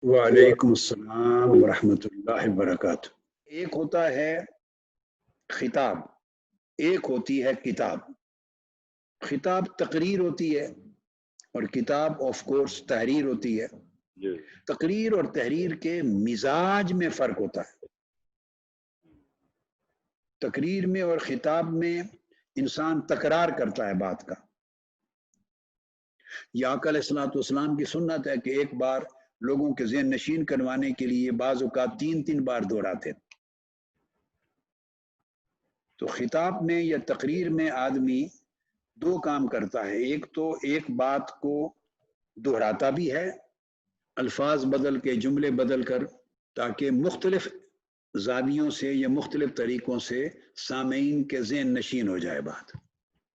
وعلیکم السلام ورحمۃ اللہ وبرکاتہ۔ ایک ہوتا ہے خطاب، ایک ہوتی ہے کتاب۔ خطاب تقریر ہوتی ہے اور کتاب آف کورس تحریر ہوتی ہے۔ تقریر اور تحریر کے مزاج میں فرق ہوتا ہے۔ تقریر میں اور خطاب میں انسان تکرار کرتا ہے بات کا۔ یا آقا علیہ الصلوۃ والسلام کی سنت ہے کہ ایک بار لوگوں کے ذہن نشین کروانے کے لیے بعض اوقات 3 بار دہراتے۔ تو خطاب میں یا تقریر میں آدمی 2 کام کرتا ہے۔ ایک تو ایک بات کو دہراتا بھی ہے، الفاظ بدل کے، جملے بدل کر، تاکہ مختلف زاویوں سے یا مختلف طریقوں سے سامعین کے ذہن نشین ہو جائے بات۔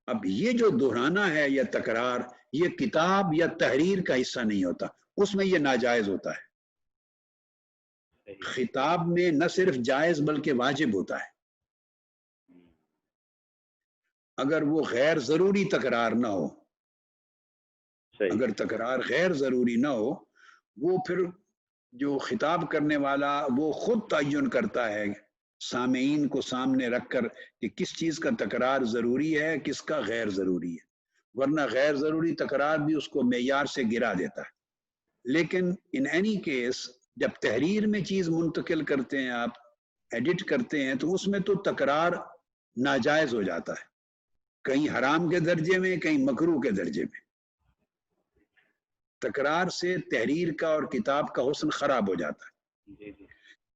اب یہ جو دہرانا ہے یا تکرار، یہ کتاب یا تحریر کا حصہ نہیں ہوتا، اس میں یہ ناجائز ہوتا ہے۔ خطاب میں نہ صرف جائز بلکہ واجب ہوتا ہے، اگر وہ غیر ضروری تکرار نہ ہو۔ اگر تکرار غیر ضروری نہ ہو، وہ پھر جو خطاب کرنے والا وہ خود تعین کرتا ہے سامعین کو سامنے رکھ کر کہ کس چیز کا تکرار ضروری ہے، کس کا غیر ضروری ہے، ورنہ غیر ضروری تکرار بھی اس کو معیار سے گرا دیتا ہے۔ لیکن ان اینی کیس جب تحریر میں چیز منتقل کرتے ہیں، آپ ایڈٹ کرتے ہیں، تو اس میں تو تکرار ناجائز ہو جاتا ہے، کہیں حرام کے درجے میں، کہیں مکروہ کے درجے میں۔ تکرار سے تحریر کا اور کتاب کا حسن خراب ہو جاتا ہے۔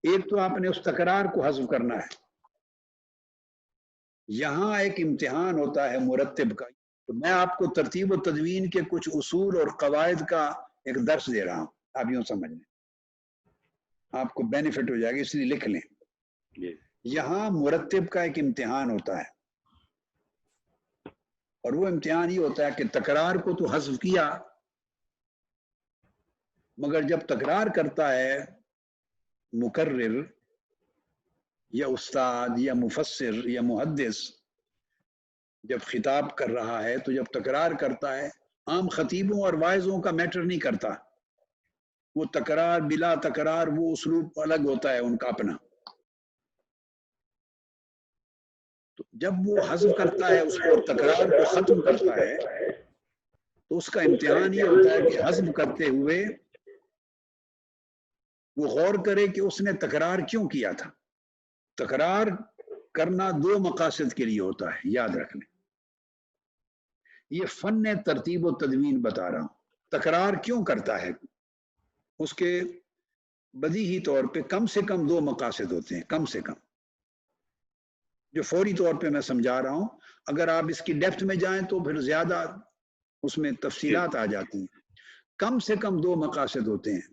ایک تو آپ نے اس تکرار کو حذف کرنا ہے۔ یہاں ایک امتحان ہوتا ہے مرتب کا۔ تو میں آپ کو ترتیب و تدوین کے کچھ اصول اور قواعد کا ایک درس دے رہا ہوں، آپ یوں سمجھ لیں، آپ کو بینیفٹ ہو جائے گا، اس لیے لکھ لیں۔ یہاں مرتب کا ایک امتحان ہوتا ہے، اور وہ امتحان یہ ہوتا ہے کہ تکرار کو تو حذف کیا، مگر جب تکرار کرتا ہے مکرر یا استاد یا مفسر یا محدث، جب خطاب کر رہا ہے تو جب تکرار کرتا ہے، عام خطیبوں اور واعظوں کا میٹر نہیں کرتا، وہ تکرار بلا تکرار، وہ اسلوب الگ ہوتا ہے ان کا اپنا۔ تو جب وہ حذف کرتا ہے اس کو، تکرار کو ختم کرتا ہے، تو اس کا امتحان یہ ہوتا ہے کہ حذف کرتے ہوئے وہ غور کرے کہ اس نے تکرار کیوں کیا تھا۔ تکرار کرنا 2 مقاصد کے لیے ہوتا ہے، یاد رکھ لیں۔ یہ فن ترتیب و تدوین بتا رہا ہوں۔ تکرار کیوں کرتا ہے، اس کے بدیہی طور پہ کم سے کم 2 مقاصد ہوتے ہیں، کم سے کم، جو فوری طور پہ میں سمجھا رہا ہوں۔ اگر آپ اس کی ڈیپتھ میں جائیں تو پھر زیادہ اس میں تفصیلات آ جاتی ہیں۔ کم سے کم 2 مقاصد ہوتے ہیں۔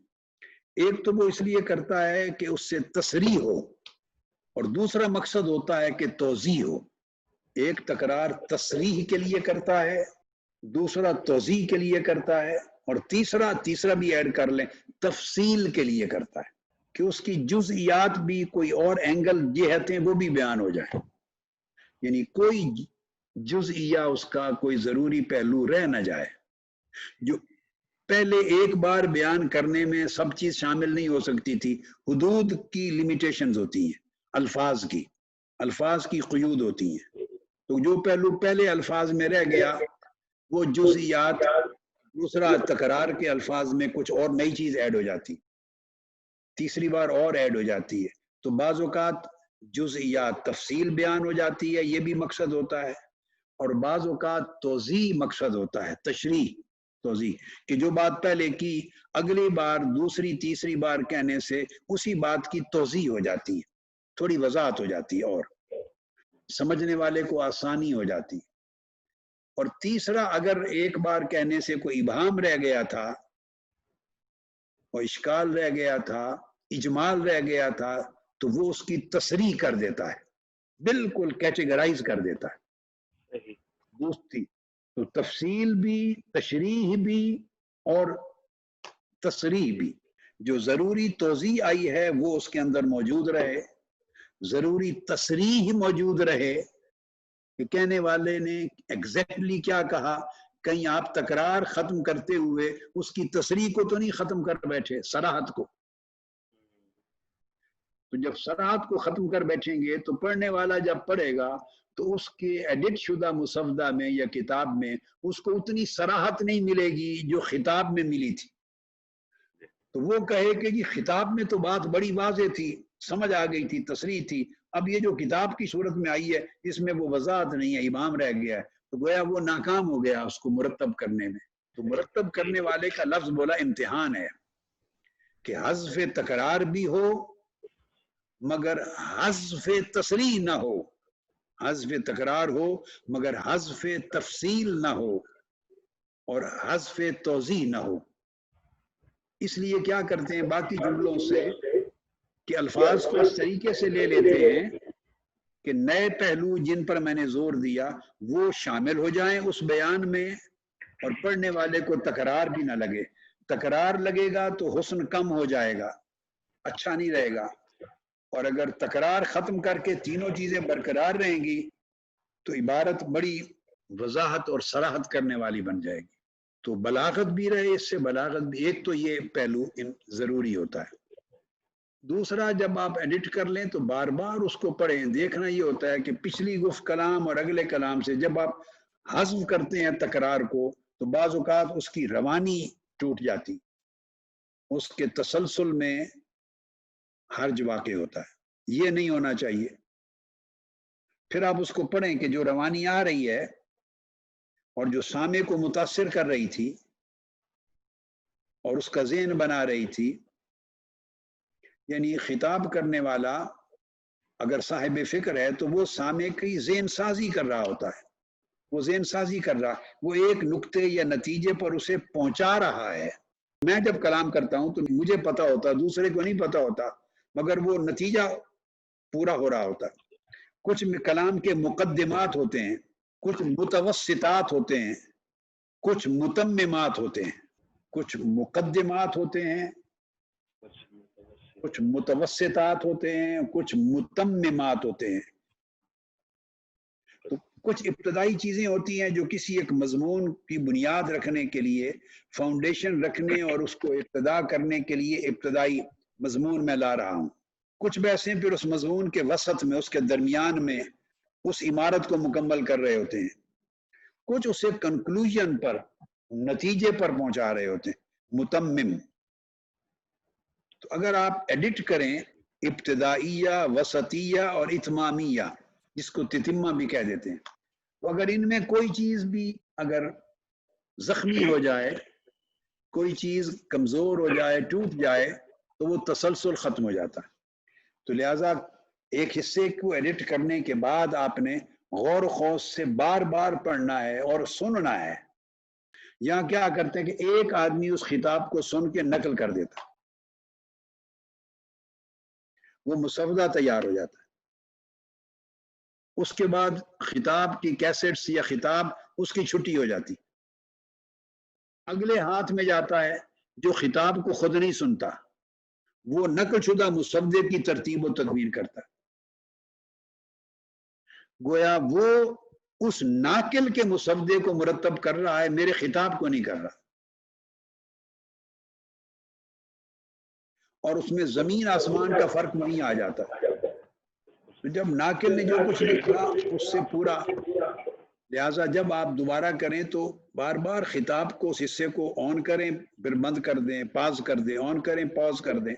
ایک تو وہ اس لیے کرتا ہے کہ اس سے تصریح ہو، اور دوسرا مقصد ہوتا ہے کہ توضیح ہو۔ ایک تکرار تصریح کے لیے کرتا ہے، دوسرا توضیح کے لیے کرتا ہے، اور تیسرا بھی ایڈ کر لیں، تفصیل کے لیے کرتا ہے، کہ اس کی جزئیات بھی، کوئی اور اینگل جہتیں وہ بھی بیان ہو جائیں، یعنی کوئی جزئیہ اس کا کوئی ضروری پہلو رہ نہ جائے۔ جو پہلے ایک بار بیان کرنے میں سب چیز شامل نہیں ہو سکتی تھی، حدود کی لیمیٹیشنز ہوتی ہیں، الفاظ کی قیود ہوتی ہیں، تو جو پہلو پہلے الفاظ میں رہ گیا وہ جزئیات دوسرا تکرار کے الفاظ میں کچھ اور نئی چیز ایڈ ہو جاتی، تیسری بار اور ایڈ ہو جاتی ہے، تو بعض اوقات جزئیات تفصیل بیان ہو جاتی ہے، یہ بھی مقصد ہوتا ہے، اور بعض اوقات توضیح مقصد ہوتا ہے، تشریح، توضیح، کہ جو بات پہلے کی اگلی بار دوسری تیسری بار کہنے سے اسی بات کی توضیح ہو جاتی ہے، تھوڑی وضاحت ہو جاتی ہے اور سمجھنے والے کو آسانی ہو جاتی۔ اور تیسرا، اگر ایک بار کہنے سے کوئی ابہام رہ گیا تھا اور اشکال رہ گیا تھا، اجمال رہ گیا تھا، تو وہ اس کی تصریح کر دیتا ہے، بالکل کیٹیگرائز کر دیتا ہے۔ دوسری تو تفصیل بھی، تشریح بھی اور تصریح بھی، جو ضروری توضیح آئی ہے وہ اس کے اندر موجود رہے، ضروری تصریح موجود رہے کہ کہنے والے نے ایگزیکٹلی کیا کہا، کہیں آپ تکرار ختم کرتے ہوئے اس کی تصریح کو تو نہیں ختم کر بیٹھے، صراحت کو. تو جب صراحت کو ختم کر بیٹھیں گے تو پڑھنے والا جب پڑھے گا تو اس کے ایڈٹ شدہ مسودہ میں یا کتاب میں اس کو اتنی صراحت نہیں ملے گی جو خطاب میں ملی تھی. تو وہ کہے کہ جی خطاب میں تو بات بڑی واضح تھی، سمجھ آ گئی تھی، تصریح تھی، اب یہ جو کتاب کی صورت میں آئی ہے اس میں وہ وضاحت نہیں ہے، ابہام رہ گیا ہے. تو گویا وہ ناکام ہو گیا اس کو مرتب کرنے میں. تو مرتب کرنے والے کا لفظ بولا امتحان ہے کہ حذف تکرار بھی ہو مگر حذف تصریح نہ ہو، حذف تکرار ہو مگر حذف تفصیل نہ ہو اور حذف توضیح نہ ہو. اس لیے کیا کرتے ہیں باقی جملوں سے کہ الفاظ کو اس طریقے سے لے لیتے ہیں کہ نئے پہلو جن پر میں نے زور دیا وہ شامل ہو جائیں اس بیان میں اور پڑھنے والے کو تکرار بھی نہ لگے. تکرار لگے گا تو حسن کم ہو جائے گا، اچھا نہیں رہے گا. اور اگر تکرار ختم کر کے تینوں چیزیں برقرار رہیں گی تو عبارت بڑی وضاحت اور صراحت کرنے والی بن جائے گی. تو بلاغت بھی رہے، اس سے بلاغت بھی، ایک تو یہ پہلو ضروری ہوتا ہے. دوسرا جب آپ ایڈٹ کر لیں تو بار بار اس کو پڑھیں. دیکھنا یہ ہوتا ہے کہ پچھلی گفت کلام اور اگلے کلام سے جب آپ حذف کرتے ہیں تکرار کو تو بعض اوقات اس کی روانی ٹوٹ جاتی، اس کے تسلسل میں حرج واقع ہوتا ہے. یہ نہیں ہونا چاہیے. پھر آپ اس کو پڑھیں کہ جو روانی آ رہی ہے اور جو سامع کو متاثر کر رہی تھی اور اس کا ذہن بنا رہی تھی، یعنی خطاب کرنے والا اگر صاحب فکر ہے تو وہ سامع کی ذہن سازی کر رہا ہوتا ہے. وہ ذہن سازی کر رہا، وہ ایک نقطے یا نتیجے پر اسے پہنچا رہا ہے. میں جب کلام کرتا ہوں تو مجھے پتا ہوتا، دوسرے کو نہیں پتا ہوتا، مگر وہ نتیجہ پورا ہو رہا ہوتا. کچھ کلام کے مقدمات ہوتے ہیں، کچھ متوسطات ہوتے ہیں، کچھ متممات ہوتے ہیں. کچھ مقدمات ہوتے ہیں، کچھ متوسطات ہوتے ہیں، کچھ متممات ہوتے ہیں. تو کچھ ابتدائی چیزیں ہوتی ہیں جو کسی ایک مضمون کی بنیاد رکھنے کے لیے، فاؤنڈیشن رکھنے اور اس کو ابتدا کرنے کے لیے ابتدائی مضمون میں لا رہا ہوں. کچھ بحثیں پھر اس مضمون کے وسط میں، اس کے درمیان میں اس عمارت کو مکمل کر رہے ہوتے ہیں. کچھ اسے کنکلوژن پر، نتیجے پر پہنچا رہے ہوتے ہیں، متمم. تو اگر آپ ایڈٹ کریں ابتدائیہ، وسطیہ اور اتمامیہ، جس کو تتمہ بھی کہہ دیتے ہیں، تو اگر ان میں کوئی چیز بھی اگر زخمی ہو جائے، کوئی چیز کمزور ہو جائے، ٹوٹ جائے، تو وہ تسلسل ختم ہو جاتا ہے. تو لہٰذا ایک حصے کو ایڈٹ کرنے کے بعد آپ نے غور و خوض سے بار بار پڑھنا ہے اور سننا ہے. یہاں کیا کرتے ہیں کہ ایک آدمی اس خطاب کو سن کے نقل کر دیتا، وہ مسودہ تیار ہو جاتا ہے. اس کے بعد خطاب کی کیسٹس یا خطاب اس کی چھٹی ہو جاتی. اگلے ہاتھ میں جاتا ہے جو خطاب کو خود نہیں سنتا، وہ نقل شدہ مسودے کی ترتیب و تدوین کرتا ہے. گویا وہ اس ناقل کے مسودے کو مرتب کر رہا ہے، میرے خطاب کو نہیں کر رہا. اور اس میں زمین آسمان کا فرق نہیں آ جاتا. تو جب ناقل نے جو کچھ لکھا اس سے پورا، لہٰذا جب آپ دوبارہ کریں تو بار بار خطاب کو، اس حصے کو آن کریں، پھر بند کر دیں، پاز کر دیں، آن کریں، پاز کر دیں.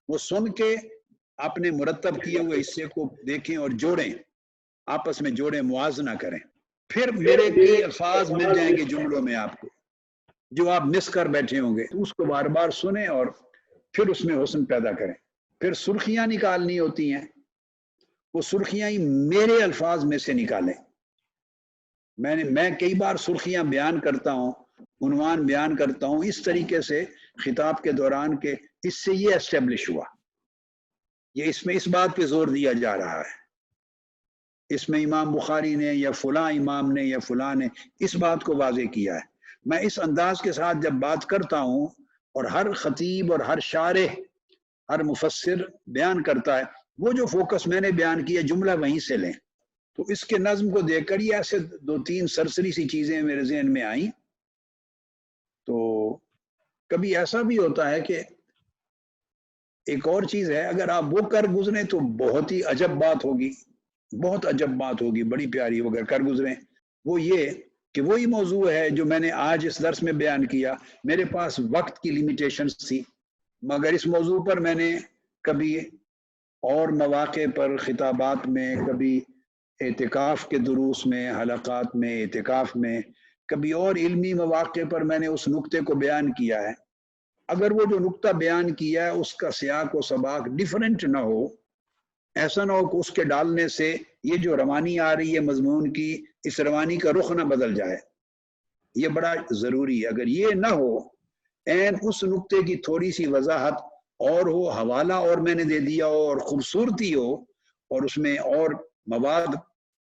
وہ سن کے اپنے مرتب کیے ہوئے حصے کو دیکھیں اور جوڑیں، آپس میں جوڑیں، موازنہ کریں. پھر میرے کئی الفاظ مل جائیں گے جملوں میں آپ کو جو آپ مس کر بیٹھے ہوں گے، تو اس کو بار بار سنیں اور پھر اس میں حسن پیدا کریں. پھر سرخیاں نکالنی ہوتی ہیں، وہ سرخیاں ہی میرے الفاظ میں سے نکالیں. میں کئی بار سرخیاں بیان کرتا ہوں، عنوان بیان کرتا ہوں اس طریقے سے خطاب کے دوران کہ اس سے یہ اسٹیبلش ہوا، یہ اس میں اس بات پہ زور دیا جا رہا ہے، اس میں امام بخاری نے یا فلاں امام نے یا فلاں نے اس بات کو واضح کیا ہے. میں اس انداز کے ساتھ جب بات کرتا ہوں اور ہر خطیب اور ہر شارح، ہر مفسر بیان کرتا ہے، وہ جو فوکس میں نے بیان کیا جملہ وہیں سے لیں. تو اس کے نظم کو دیکھ کر یہ ایسے دو تین سرسری سی چیزیں میرے ذہن میں آئیں تو کبھی ایسا بھی ہوتا ہے کہ ایک اور چیز ہے، اگر آپ وہ کر گزریں تو بہت ہی عجب بات ہوگی، بہت عجب بات ہوگی، بڑی پیاری اگر کر گزریں. وہ یہ کہ وہی موضوع ہے جو میں نے آج اس درس میں بیان کیا. میرے پاس وقت کی لیمیٹیشنز تھی، مگر اس موضوع پر میں نے کبھی اور مواقع پر خطابات میں، کبھی اعتکاف کے دروس میں، حلقات میں، اعتکاف میں، کبھی اور علمی مواقع پر میں نے اس نقطے کو بیان کیا ہے. اگر وہ جو نقطہ بیان کیا ہے اس کا سیاق و سباق ڈیفرنٹ نہ ہو، ایسا نہ ہو کہ اس کے ڈالنے سے یہ جو روانی آ رہی ہے مضمون کی، اس روانی کا رخ نہ بدل جائے. یہ بڑا ضروری ہے. اگر یہ نہ ہو، این اس نقطے کی تھوڑی سی وضاحت اور ہو، حوالہ اور میں نے دے دیا ہو، اور خوبصورتی ہو، اور اس میں اور مواد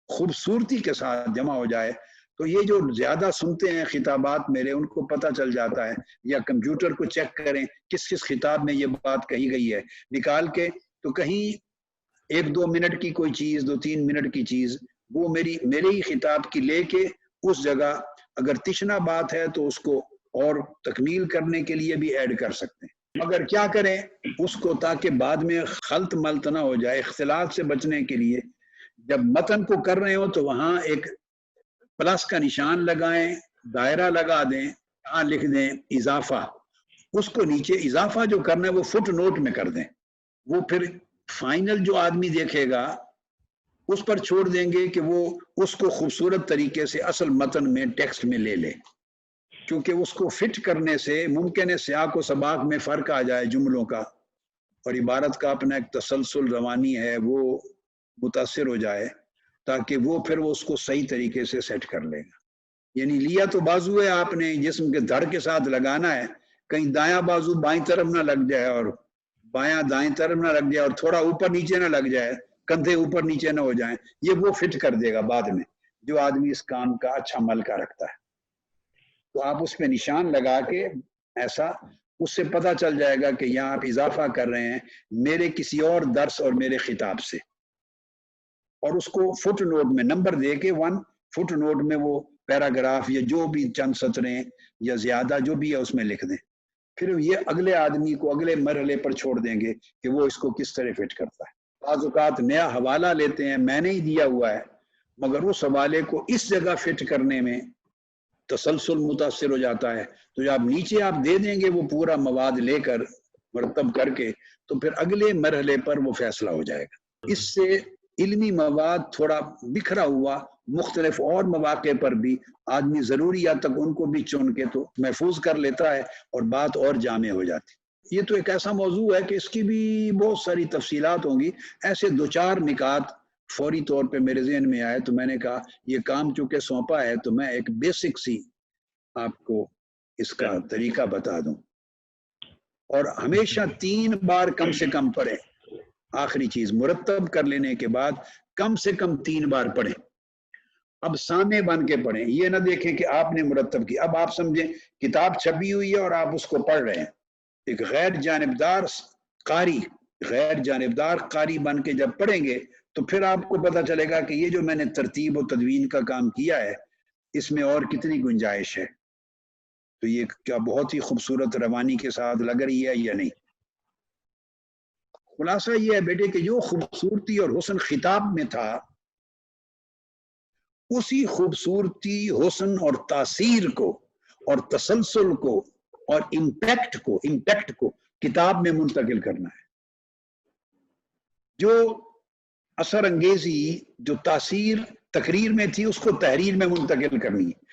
خوبصورتی کے ساتھ جمع ہو جائے، تو یہ جو زیادہ سنتے ہیں خطابات میرے، ان کو پتہ چل جاتا ہے. یا کمپیوٹر کو چیک کریں کس کس خطاب میں یہ بات کہی گئی ہے نکال کے، تو کہیں 1-2 منٹ کی کوئی چیز، 2-3 منٹ کی چیز، وہ میرے ہی خطاب کی لے کے اس جگہ اگر تشنا بات ہے تو اس کو اور تکمیل کرنے کے لیے بھی ایڈ کر سکتے ہیں. مگر کیا کریں اس کو تاکہ بعد میں خلط ملط نہ ہو جائے، اختلاف سے بچنے کے لیے جب متن کو کر رہے ہو تو وہاں ایک پلس کا نشان لگائیں، دائرہ لگا دیں، یہاں لکھ دیں اضافہ. اس کو نیچے اضافہ جو کرنا ہے وہ فٹ نوٹ میں کر دیں. وہ پھر فائنل جو آدمی دیکھے گا اس پر چھوڑ دیں گے کہ وہ اس کو خوبصورت طریقے سے اصل متن میں ٹیکسٹ میں لے لے، کیونکہ اس کو فٹ کرنے سے ممکن ہے سیاق و سباق میں فرق آ جائے جملوں کا، اور عبارت کا اپنا ایک تسلسل روانی ہے وہ متاثر ہو جائے، تاکہ وہ پھر اس کو صحیح طریقے سے سیٹ کر لے گا. یعنی لیا تو بازو ہے آپ نے، جسم کے دھڑ کے ساتھ لگانا ہے، کہیں دایاں بازو بائیں طرف نہ لگ جائے اور بایاں دائیں طرف نہ لگ جائے، اور تھوڑا اوپر نیچے نہ لگ جائے، کندھے اوپر نیچے نہ ہو جائیں. یہ وہ فٹ کر دے گا بعد میں جو آدمی اس کام کا اچھا ملکہ رکھتا ہے. تو آپ اس پہ نشان لگا کے ایسا، اس سے پتہ چل جائے گا کہ یہاں آپ اضافہ کر رہے ہیں میرے کسی اور درس اور میرے خطاب سے. اور اس کو فٹ نوٹ میں نمبر دے کے 1 فٹ نوٹ میں وہ پیراگراف یا جو بھی چند سطریں یا زیادہ جو بھی ہے اس میں لکھ دیں. پھر یہ اگلے آدمی کو اگلے مرحلے پر چھوڑ دیں گے کہ وہ اس کو کس طرح فٹ کرتا ہے. بعض اوقات نیا حوالہ لیتے ہیں، میں نے ہی دیا ہوا ہے، مگر اس حوالے کو اس جگہ فٹ کرنے میں تسلسل متاثر ہو جاتا ہے. تو جب نیچے آپ دے دیں گے وہ پورا مواد لے کر مرتب کر کے، تو پھر اگلے مرحلے پر وہ فیصلہ ہو جائے گا. اس سے علمی مواد تھوڑا بکھرا ہوا مختلف اور مواقع پر بھی آدمی ضروریات تک ان کو بھی چن کے تو محفوظ کر لیتا ہے، اور بات اور جامع ہو جاتی. یہ تو ایک ایسا موضوع ہے کہ اس کی بھی بہت ساری تفصیلات ہوں گی. ایسے 2-4 نکات فوری طور پہ میرے ذہن میں آئے تو میں نے کہا یہ کام چونکہ سونپا ہے تو میں ایک بیسک سی آپ کو اس کا طریقہ بتا دوں. اور ہمیشہ 3 بار کم سے کم پڑھیں. آخری چیز، مرتب کر لینے کے بعد کم سے کم 3 بار پڑھیں. اب سامع بن کے پڑھیں، یہ نہ دیکھیں کہ آپ نے مرتب کی. اب آپ سمجھیں کتاب چھپی ہوئی ہے اور آپ اس کو پڑھ رہے ہیں. ایک غیر جانبدار قاری بن کے جب پڑھیں گے تو پھر آپ کو پتہ چلے گا کہ یہ جو میں نے ترتیب و تدوین کا کام کیا ہے اس میں اور کتنی گنجائش ہے. تو یہ کیا بہت ہی خوبصورت روانی کے ساتھ لگ رہی ہے یا نہیں. خلاصہ یہ ہے بیٹے کہ جو خوبصورتی اور حسن خطاب میں تھا، اسی خوبصورتی، حسن اور تاثیر کو اور تسلسل کو اور امپیکٹ کو کتاب میں منتقل کرنا ہے. جو اثر انگیزی، جو تاثیر تقریر میں تھی اس کو تحریر میں منتقل کرنی ہے.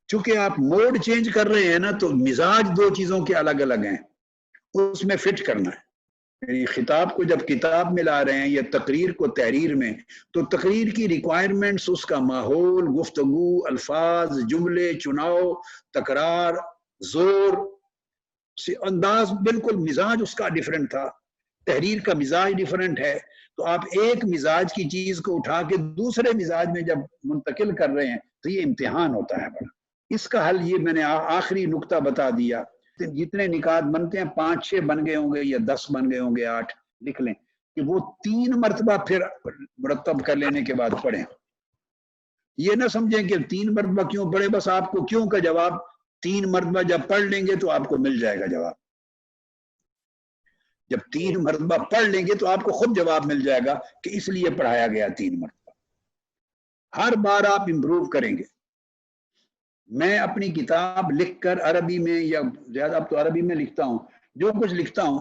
چونکہ آپ موڈ چینج کر رہے ہیں نا، تو مزاج 2 چیزوں کے الگ الگ ہیں، اس میں فٹ کرنا ہے. یعنی خطاب کو جب کتاب میں لا رہے ہیں یا تقریر کو تحریر میں، تو تقریر کی ریکوائرمنٹس، اس کا ماحول، گفتگو، الفاظ، جملے چناؤ، تکرار، زور سے انداز، بالکل مزاج اس کا ڈیفرنٹ تھا. تحریر کا مزاج ڈیفرنٹ ہے. تو آپ ایک مزاج کی چیز کو اٹھا کے دوسرے مزاج میں جب منتقل کر رہے ہیں تو یہ امتحان ہوتا ہے بڑا. اس کا حل یہ میں نے آخری نقطہ بتا دیا. جتنے نکات بنتے ہیں 5-6 بن گئے ہوں گے یا 10 بن گئے ہوں گے، 8 لکھ لیں کہ وہ 3 مرتبہ پھر مرتب کر لینے کے بعد پڑھیں. یہ نہ سمجھیں کہ 3 مرتبہ کیوں پڑھے، بس آپ کو کیوں کا جواب 3 مرتبہ جب پڑھ لیں گے تو آپ کو مل جائے گا جواب. جب 3 مرتبہ پڑھ لیں گے تو آپ کو خود جواب مل جائے گا کہ اس لیے پڑھایا گیا 3 مرتبہ. ہر بار آپ امپروو کریں گے. میں اپنی کتاب لکھ کر عربی میں یا زیادہ اب تو عربی میں لکھتا ہوں، جو کچھ لکھتا ہوں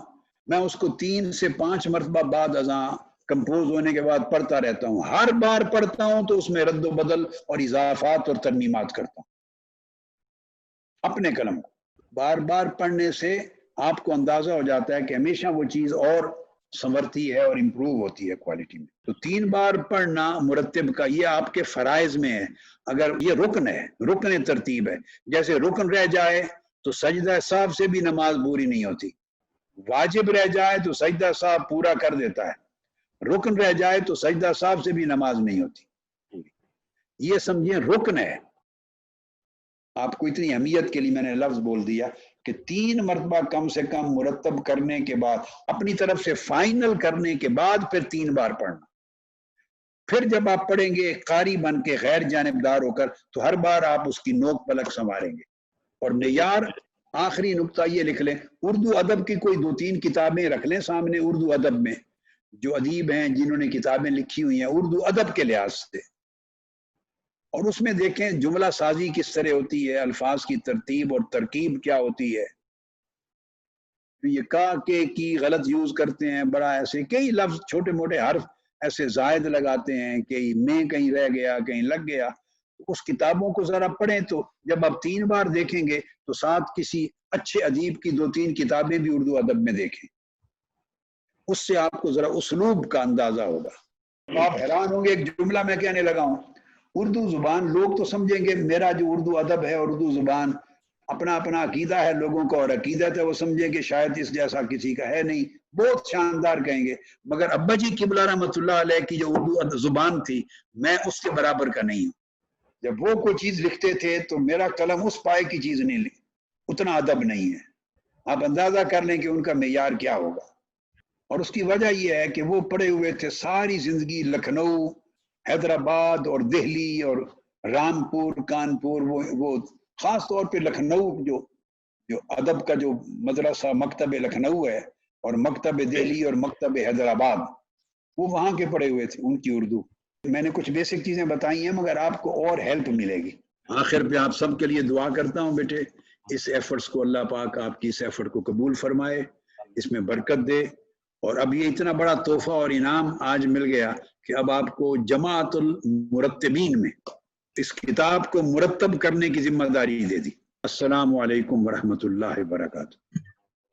میں اس کو 3 سے 5 مرتبہ بعد ازاں کمپوز ہونے کے بعد پڑھتا رہتا ہوں. ہر بار پڑھتا ہوں تو اس میں رد و بدل اور اضافات اور ترمیمات کرتا ہوں اپنے قلم کو. بار بار پڑھنے سے آپ کو اندازہ ہو جاتا ہے کہ ہمیشہ وہ چیز اور سنورتی ہے اور امپروو ہوتی ہے کوالٹی میں. تو 3 بار پڑھنا مرتب کا یہ آپ کے فرائض میں ہے. اگر یہ رکن ہے، رکن ترتیب ہے. جیسے رکن رہ جائے تو سجدہ صاحب سے بھی نماز پوری نہیں ہوتی. واجب رہ جائے تو سجدہ صاحب پورا کر دیتا ہے. رکن رہ جائے تو سجدہ صاحب سے بھی نماز نہیں ہوتی پوری. یہ سمجھیں رکن ہے. آپ کو اتنی اہمیت کے لیے میں نے لفظ بول دیا کہ 3 مرتبہ کم سے کم مرتب کرنے کے بعد اپنی طرف سے فائنل کرنے کے بعد پھر 3 بار پڑھنا. پھر جب آپ پڑھیں گے قاری بن کے غیر جانبدار ہو کر تو ہر بار آپ اس کی نوک پلک سنواریں گے. اور معیار آخری نقطہ یہ لکھ لیں، اردو ادب کی کوئی 2-3 کتابیں رکھ لیں سامنے. اردو ادب میں جو ادیب ہیں جنہوں نے کتابیں لکھی ہوئی ہیں اردو ادب کے لحاظ سے، اور اس میں دیکھیں جملہ سازی کس طرح ہوتی ہے، الفاظ کی ترتیب اور ترکیب کیا ہوتی ہے. یہ کا کے کی غلط یوز کرتے ہیں، بڑا ایسے کئی لفظ چھوٹے موٹے حرف ایسے زائد لگاتے ہیں کہ میں کہیں رہ گیا کہیں لگ گیا. اس کتابوں کو ذرا پڑھیں تو جب آپ 3 بار دیکھیں گے تو ساتھ کسی اچھے ادیب کی 2-3 کتابیں بھی اردو ادب میں دیکھیں. اس سے آپ کو ذرا اسلوب کا اندازہ ہوگا. آپ حیران ہوں گے ایک جملہ میں کہنے لگا ہوں، اردو زبان لوگ تو سمجھیں گے میرا جو اردو ادب ہے اردو زبان اپنا اپنا عقیدہ ہے لوگوں کا اور عقیدت ہے، وہ سمجھیں کہ شاید اس جیسا کسی کا ہے نہیں، بہت شاندار کہیں گے. مگر ابا جی قبلہ رحمۃ اللہ علیہ کی جو اردو زبان تھی میں اس کے برابر کا نہیں ہوں. جب وہ کوئی چیز لکھتے تھے تو میرا قلم اس پائے کی چیز نہیں لکھ، اتنا ادب نہیں ہے. آپ اندازہ کر لیں کہ ان کا معیار کیا ہوگا. اور اس کی وجہ یہ ہے کہ وہ پڑے ہوئے تھے ساری زندگی لکھنؤ، حیدرآباد اور دہلی اور رامپور کانپور. وہ خاص طور پہ لکھنؤ جو ادب کا جو مدرسہ مکتب لکھنؤ ہے اور مکتب دہلی اور مکتب حیدرآباد، وہ وہاں کے پڑے ہوئے تھے. ان کی اردو میں نے کچھ بیسک چیزیں بتائی ہیں مگر آپ کو اور ہیلپ ملے گی. آخر پہ آپ سب کے لیے دعا کرتا ہوں بیٹے، اس ایفرٹس کو اللہ پاک آپ کی اس ایفرٹ کو قبول فرمائے، اس میں برکت دے. اور اب یہ اتنا بڑا تحفہ اور انعام آج مل گیا کہ اب آپ کو جماعت المرتبین میں اس کتاب کو مرتب کرنے کی ذمہ داری دے دی. السلام علیکم ورحمۃ اللہ وبرکاتہ.